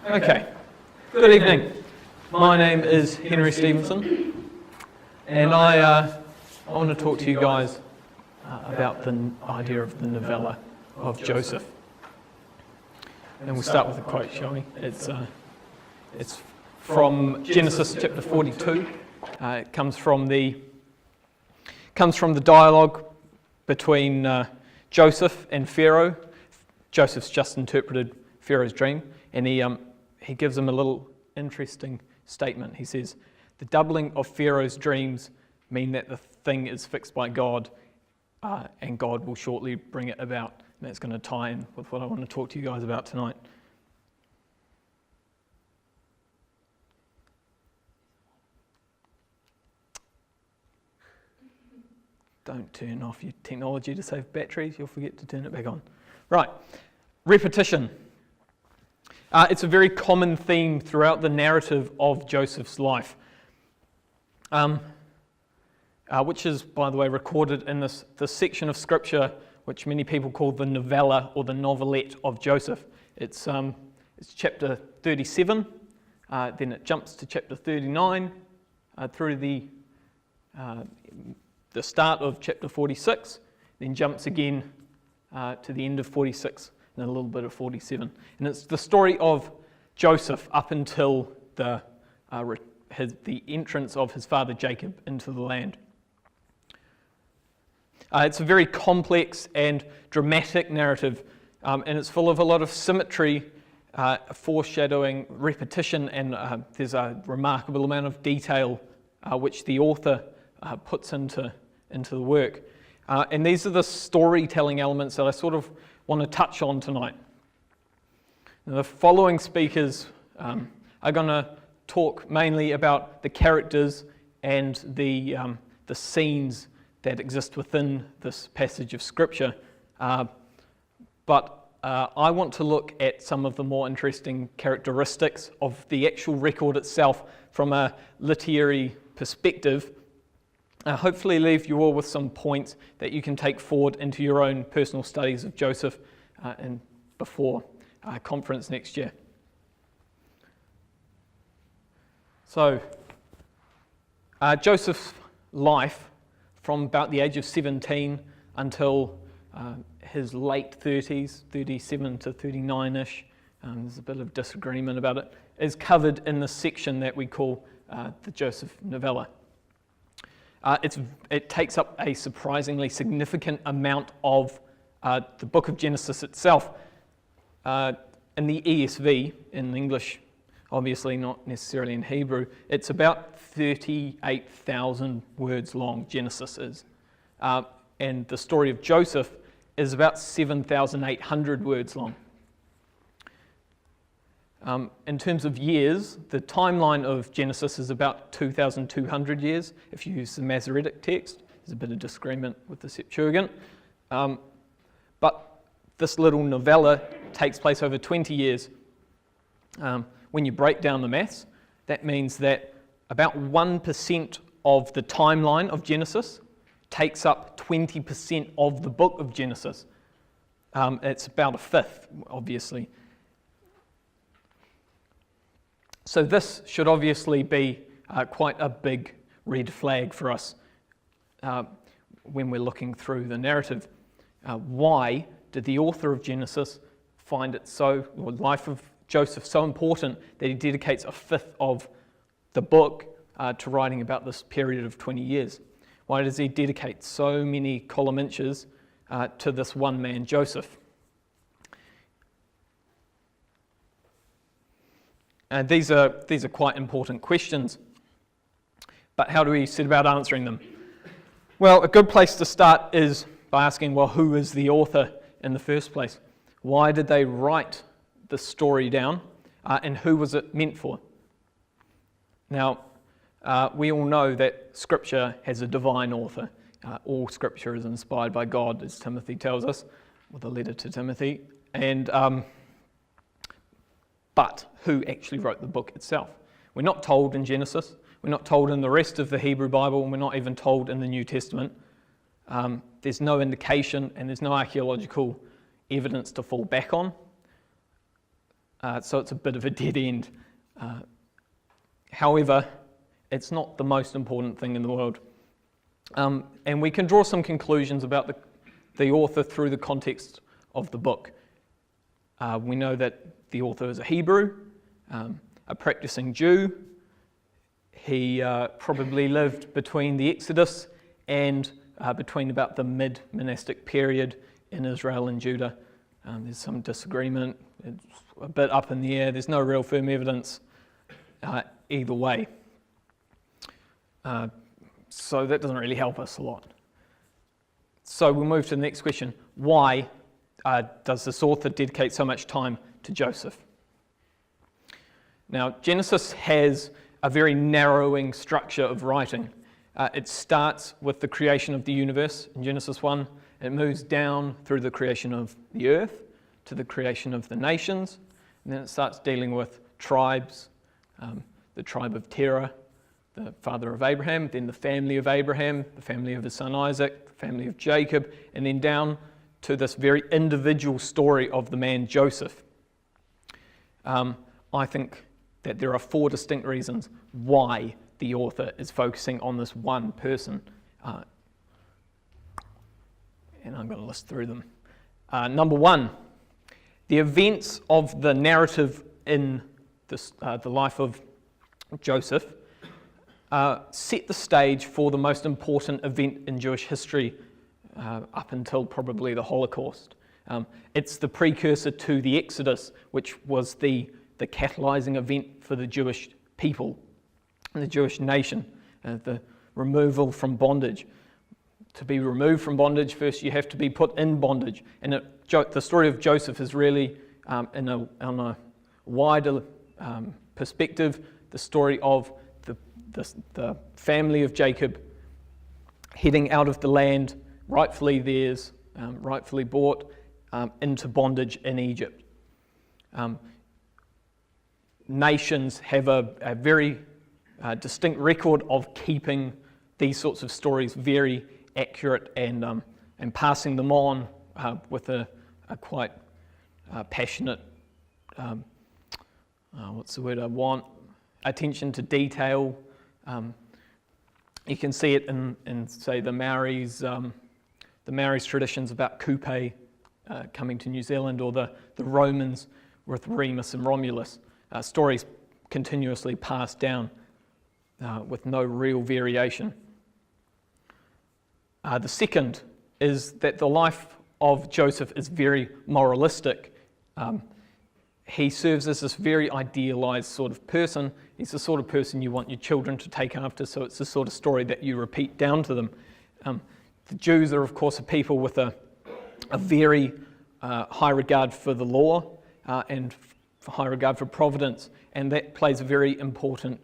Okay, good evening. My name is Henry Stephenson, and I want to talk to you guys about the idea of the novella of Joseph. And we'll start with a quote, shall we? It's from Genesis chapter 42. It comes from the dialogue between Joseph and Pharaoh. Joseph's just interpreted Pharaoh's dream, and he gives him a little interesting statement. He says, "The doubling of Pharaoh's dreams mean that the thing is fixed by God, and God will shortly bring it about." And that's going to tie in with what I want to talk to you guys about tonight. Don't turn off your technology to save batteries. You'll forget to turn it back on. Right, repetition. It's a very common theme throughout the narrative of Joseph's life, which is, by the way, recorded in this section of scripture which many people call the novella or the novelette of Joseph. It's chapter 37, then it jumps to chapter 39, through the start of chapter 46, then jumps again to the end of 46 and a little bit of 47. And it's the story of Joseph up until the entrance of his father Jacob into the land. It's a very complex and dramatic narrative, and it's full of a lot of symmetry, foreshadowing, repetition, and there's a remarkable amount of detail which the author puts into the work. And these are the storytelling elements that I sort of want to touch on tonight. Now, the following speakers are going to talk mainly about the characters and the scenes that exist within this passage of Scripture. But I want to look at some of the more interesting characteristics of the actual record itself from a literary perspective. Hopefully leave you all with some points that you can take forward into your own personal studies of Joseph and before our conference next year. So, Joseph's life from about the age of 17 until his late 30s, 37 to 39-ish, there's a bit of disagreement about it, is covered in the section that we call the Joseph novella. It takes up a surprisingly significant amount of the book of Genesis itself. In the ESV, in English, obviously not necessarily in Hebrew, it's about 38,000 words long, Genesis is. And the story of Joseph is about 7,800 words long. In terms of years, the timeline of Genesis is about 2,200 years. If you use the Masoretic text, there's a bit of disagreement with the Septuagint. But this little novella takes place over 20 years. When you break down the maths, that means that about 1% of the timeline of Genesis takes up 20% of the book of Genesis. It's about a fifth, obviously. So this should obviously be quite a big red flag for us when we're looking through the narrative. Why did the author of Genesis find it the life of Joseph so important that he dedicates a fifth of the book to writing about this period of 20 years? Why does he dedicate so many column inches to this one man, Joseph? And these are quite important questions. But how do we set about answering them? Well, a good place to start is by asking, well, who is the author in the first place? Why did they write the story down? And who was it meant for? Now, we all know that Scripture has a divine author. All Scripture is inspired by God, as Timothy tells us, with a letter to Timothy. But who actually wrote the book itself? We're not told in Genesis, we're not told in the rest of the Hebrew Bible, and we're not even told in the New Testament. There's no indication and there's no archaeological evidence to fall back on. so it's a bit of a dead end. However, it's not the most important thing in the world. And we can draw some conclusions about the author through the context of the book. We know that the author is a Hebrew, a practicing Jew. He probably lived between the Exodus and between about the mid-monastic period in Israel and Judah. There's some disagreement, it's a bit up in the air, there's no real firm evidence either way. So that doesn't really help us a lot. So we'll move to the next question. Why does this author dedicate so much time to Joseph? Now, Genesis has a very narrowing structure of writing. It starts with the creation of the universe in Genesis 1. It moves down through the creation of the earth to the creation of the nations. And then it starts dealing with tribes, the tribe of Terah, the father of Abraham, then the family of Abraham, the family of his son Isaac, the family of Jacob, and then down to this very individual story of the man Joseph. I think that there are 4 distinct reasons why the author is focusing on this one person. And I'm going to list through them. Number 1, the events of the narrative in the life of Joseph set the stage for the most important event in Jewish history up until probably the Holocaust. It's the precursor to the Exodus, which was the catalyzing event for the Jewish people, the Jewish nation, the removal from bondage. To be removed from bondage, first you have to be put in bondage. And the story of Joseph is really, on a wider perspective, the story of the family of Jacob heading out of the land, rightfully theirs, rightfully bought, into bondage in Egypt. Nations have a very distinct record of keeping these sorts of stories very accurate and passing them on with a quite passionate, what's the word I want, attention to detail. You can see it in say, the Maoris traditions about Kupe coming to New Zealand, or the Romans with Remus and Romulus. Stories continuously passed down with no real variation. The second is that the life of Joseph is very moralistic. He serves as this very idealized sort of person. He's the sort of person you want your children to take after, so it's the sort of story that you repeat down to them. The Jews are, of course, a people with a very high regard for the law and high regard for providence, and that plays a very important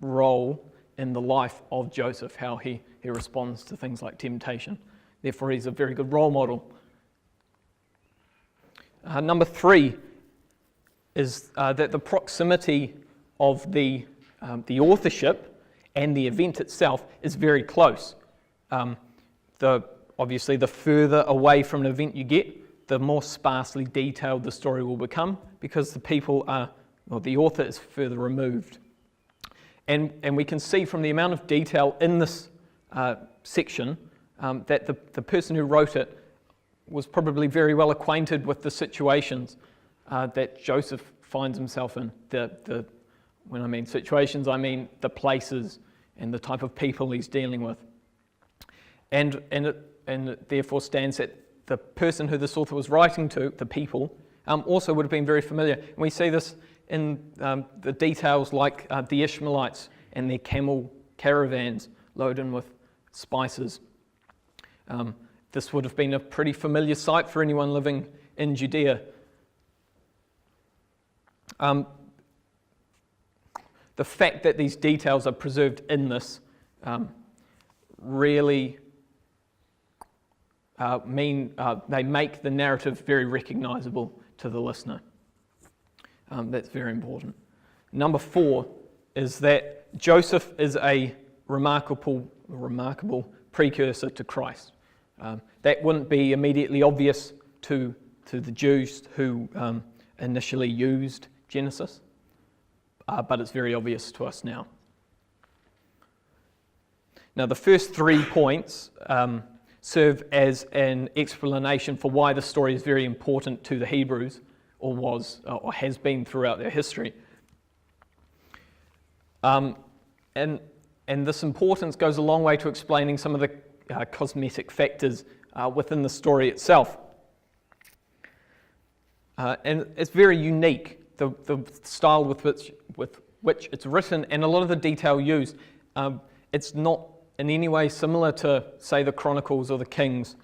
role in the life of Joseph, how he responds to things like temptation. Therefore, he's a very good role model. Number 3 is that the proximity of the authorship and the event itself is very close. Obviously, the further away from an event you get, the more sparsely detailed the story will become, because the author is further removed. And we can see from the amount of detail in this section that the person who wrote it was probably very well acquainted with the situations that Joseph finds himself in. When I mean situations, I mean the places and the type of people he's dealing with. And it therefore stands that the person who this author was writing to, the people, also would have been very familiar. And we see this in the details like the Ishmaelites and their camel caravans loaded with spices. This would have been a pretty familiar sight for anyone living in Judea. The fact that these details are preserved in this really they make the narrative very recognizable to the listener. That's very important. Number 4 is that Joseph is a remarkable precursor to Christ. That wouldn't be immediately obvious to the Jews who initially used Genesis, but it's very obvious to us now. Now, the first 3 points serve as an explanation for why the story is very important to the Hebrews, or has been throughout their history. And this importance goes a long way to explaining some of the cosmetic factors within the story itself. And it's very unique, the style with which it's written, and a lot of the detail used. It's not in any way similar to, say, the Chronicles or the Kings.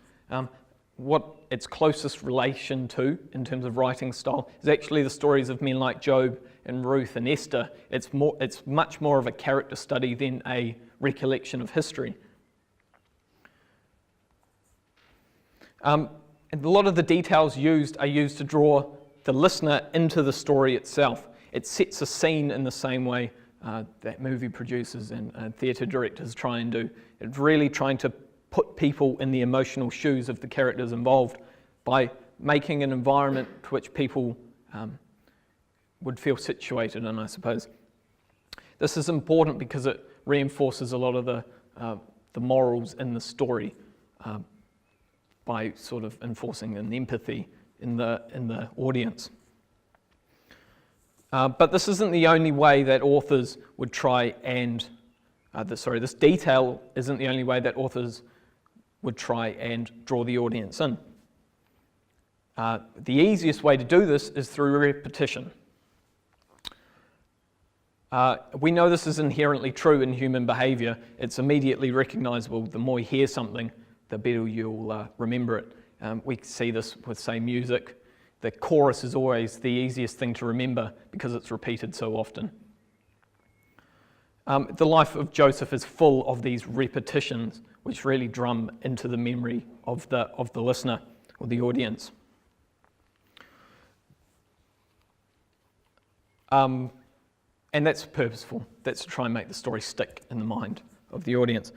What its closest relation to, in terms of writing style, is actually the stories of men like Job and Ruth and Esther. It's much more of a character study than a recollection of history. And a lot of the details used are used to draw the listener into the story itself. It sets a scene in the same way that movie producers and theatre directors try and do. It's really trying to put people in the emotional shoes of the characters involved by making an environment to which people would feel situated in, I suppose. This is important because it reinforces a lot of the morals in the story by sort of enforcing an empathy in the audience. But this isn't the only way that authors would try and, this detail isn't the only way that authors would try and draw the audience in. The easiest way to do this is through repetition. We know this is inherently true in human behaviour. It's immediately recognisable. The more you hear something, the better you'll remember it. We see this with, say, music. The chorus is always the easiest thing to remember because it's repeated so often. The life of Joseph is full of these repetitions, which really drum into the memory of the listener or the audience. And that's purposeful. That's to try and make the story stick in the mind of the audience.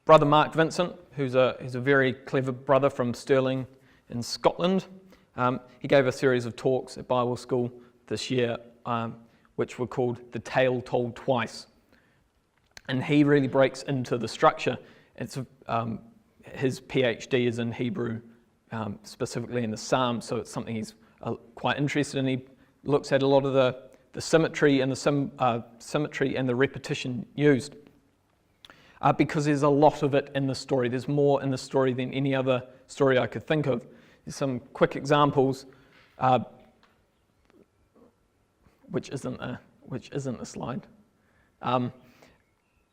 Brother Mark Vincent, who's a very clever brother from Stirling in Scotland, he gave a series of talks at Bible school this year, which were called The Tale Told Twice. And he really breaks into the structure. It's his PhD is in Hebrew, specifically in the Psalms, so it's something he's quite interested in. He looks at a lot of the symmetry and the repetition used, because there's a lot of it in the story. There's more in the story than any other story I could think of. There's some quick examples, which isn't a slide.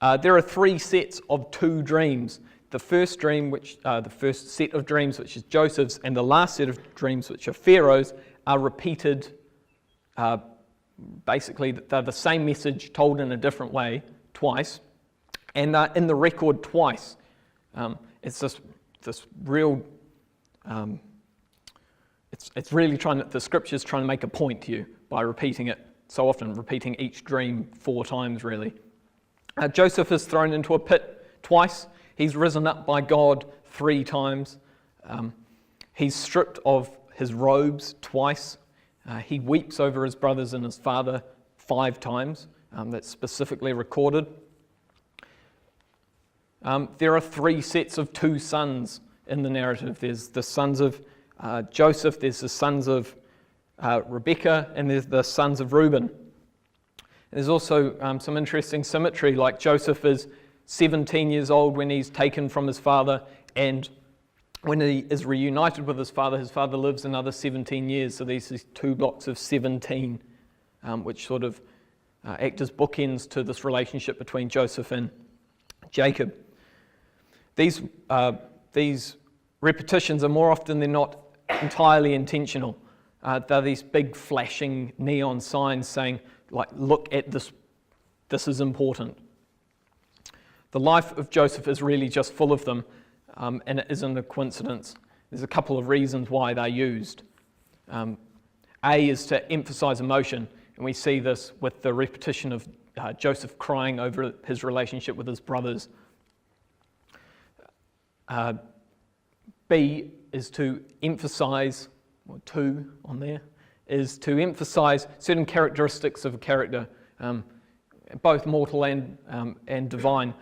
There are 3 sets of 2 dreams. The first dream, the first set of dreams, which is Joseph's, and the last set of dreams, which are Pharaoh's, are repeated. Basically, they're the same message told in a different way twice, and they're in the record twice. It's this real. It's really the scripture's trying to make a point to you by repeating it so often, repeating each dream 4 times, really. Joseph is thrown into a pit twice. He's risen up by God 3 times. He's stripped of his robes twice. He weeps over his brothers and his father 5 times. That's specifically recorded. There are 3 sets of 2 sons in the narrative. There's the sons of Joseph, there's the sons of Rebekah, and there's the sons of Reuben. There's also some interesting symmetry, like Joseph is 17 years old when he's taken from his father, and when he is reunited with his father lives another 17 years. So these 2 blocks of 17, which sort of act as bookends to this relationship between Joseph and Jacob. These repetitions are more often than not entirely intentional. They're these big flashing neon signs saying, like, look at this, this is important. The life of Joseph is really just full of them, and it isn't a coincidence. There's a couple of reasons why they're used. A is to emphasize emotion, and we see this with the repetition of Joseph crying over his relationship with his brothers. B is to emphasize, or 2 on there, is to emphasize certain characteristics of a character, both mortal and divine.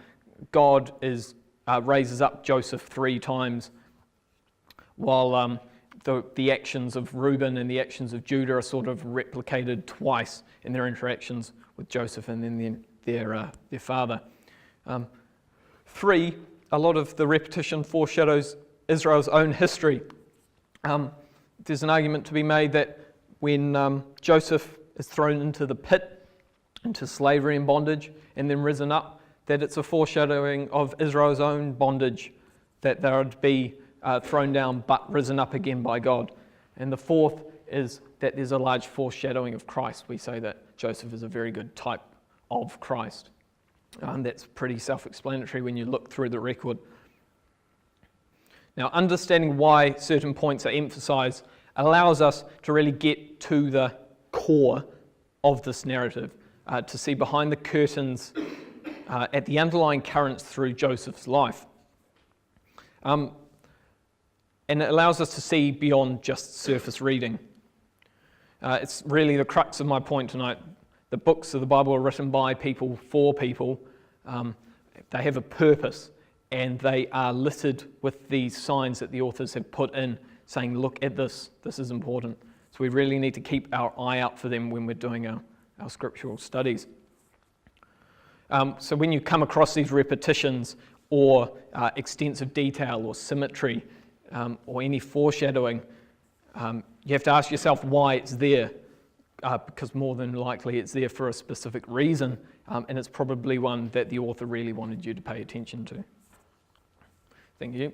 God raises up Joseph 3 times, while the actions of Reuben and the actions of Judah are sort of replicated twice in their interactions with Joseph and then their father. 3, a lot of the repetition foreshadows Israel's own history. There's an argument to be made that when Joseph is thrown into the pit, into slavery and bondage, and then risen up, that it's a foreshadowing of Israel's own bondage, that they would be thrown down but risen up again by God. And the 4th is that there's a large foreshadowing of Christ. We say that Joseph is a very good type of Christ. That's pretty self-explanatory when you look through the record. Now, understanding why certain points are emphasized allows us to really get to the core of this narrative, to see behind the curtains at the underlying currents through Joseph's life. And it allows us to see beyond just surface reading. It's really the crux of my point tonight. The books of the Bible are written by people, for people. They have a purpose, and they are littered with these signs that the authors have put in, saying, look at this is important. So we really need to keep our eye out for them when we're doing our scriptural studies. So when you come across these repetitions or extensive detail or symmetry or any foreshadowing, you have to ask yourself why it's there, because more than likely it's there for a specific reason, and it's probably one that the author really wanted you to pay attention to. Thank you.